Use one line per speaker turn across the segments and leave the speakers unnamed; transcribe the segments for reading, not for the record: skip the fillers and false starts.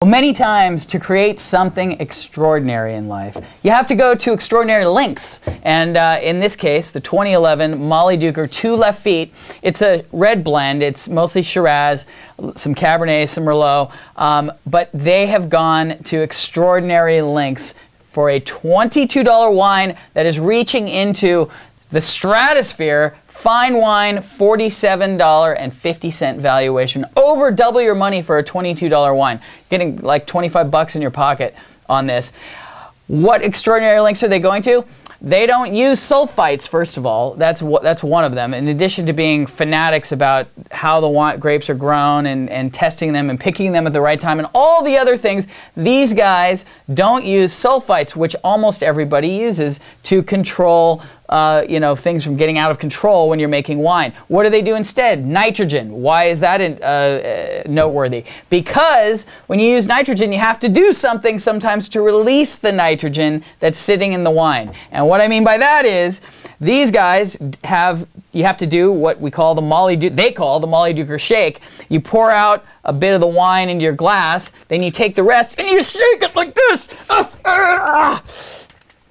Well, many times to create something extraordinary in life, you have to go to extraordinary lengths. And in this case, the 2011 Mollydooker 2 Left Feet, it's a red blend. It's mostly Shiraz, some Cabernet, some Merlot, but they have gone to extraordinary lengths for a $22 wine that is reaching into the stratosphere. Fine wine, $47.50 valuation. Over double your money for a $22 wine. Getting like 25 bucks in your pocket on this. What extraordinary lengths are they going to? They don't use sulfites, first of all. That's one of them. In addition to being fanatics about how the grapes are grown and testing them and picking them at the right time and all the other things, these guys don't use sulfites, which almost everybody uses to control things from getting out of control when you're making wine. What do they do instead? Nitrogen. Why is that noteworthy? Because when you use nitrogen, you have to do something sometimes to release the nitrogen that's sitting in the wine. And what I mean by that is, these guys you have to do what we call the Mollydooker shake. You pour out a bit of the wine into your glass, then you take the rest and you shake it like this.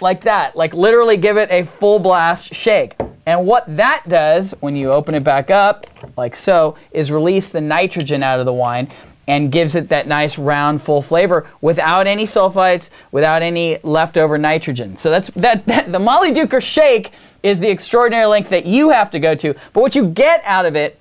Like that, like literally give it a full blast shake. And what that does, when you open it back up, like so, is release the nitrogen out of the wine and gives it that nice round full flavor without any sulfites, without any leftover nitrogen. So the Mollydooker shake is the extraordinary length that you have to go to. But what you get out of it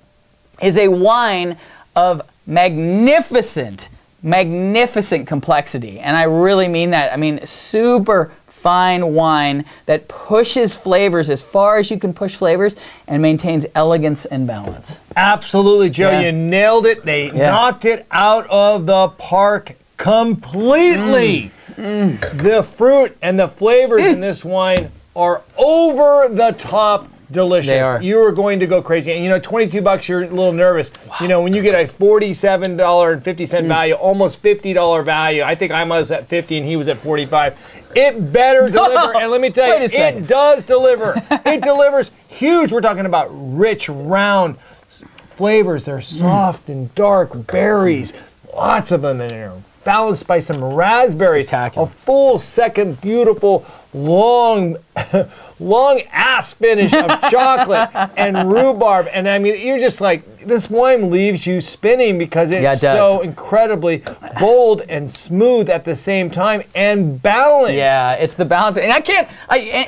is a wine of magnificent complexity. And I really mean that. I mean, super fine wine that pushes flavors as far as you can push flavors and maintains elegance and balance.
Absolutely, Joe. Yeah. You nailed it. They knocked it out of the park completely. The fruit and the flavors in this wine are over the top delicious.
They are.
You are going to go crazy. And you know, 22 bucks, you're a little nervous. Wow. You know, when you get a $47.50 value, almost $50 value. I think I was at 50 and he was at 45. It better deliver. And let me tell you, it does deliver. It delivers huge. We're talking about rich, round flavors. They're soft and dark berries. Lots of them in there. Balanced by some raspberries. A full second beautiful long ass finish of chocolate and rhubarb. And I mean, you're just like, this wine leaves you spinning because it's so incredibly bold and smooth at the same time and balanced.
Yeah, it's the balance. And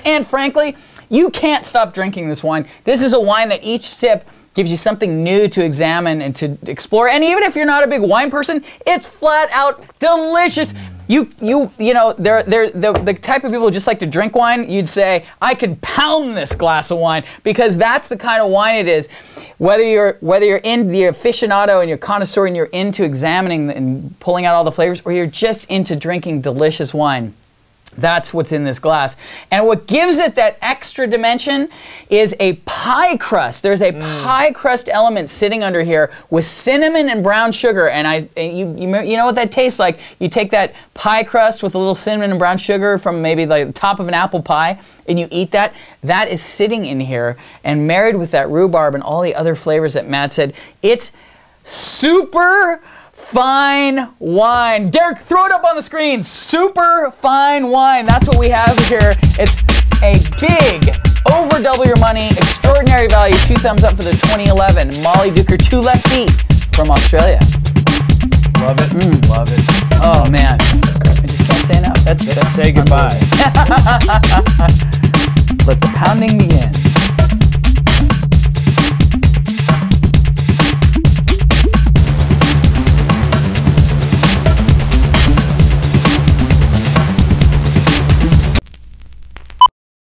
and frankly, you can't stop drinking this wine. This is a wine that each sip gives you something new to examine and to explore. And even if you're not a big wine person, it's flat out delicious. You know, they're the type of people who just like to drink wine. You'd say, I could pound this glass of wine, because that's the kind of wine it is. Whether you're in the aficionado and you're connoisseur and you're into examining and pulling out all the flavors, or you're just into drinking delicious wine, that's what's in this glass. And what gives it that extra dimension is a pie crust. There's a pie crust element sitting under here with cinnamon and brown sugar. And you know what that tastes like? You take that pie crust with a little cinnamon and brown sugar from maybe the top of an apple pie, and you eat that. That is sitting in here, and married with that rhubarb and all the other flavors that Matt said. It's super fine wine. Derek, throw it up on the screen. Super fine wine. That's what we have here. It's a big, over double your money, extraordinary value. 2 thumbs up for the 2011 Mollydooker 2 Left Feet from Australia.
Love it. Love it.
Oh, man. I just can't say enough. That's
say goodbye.
Let the pounding begin.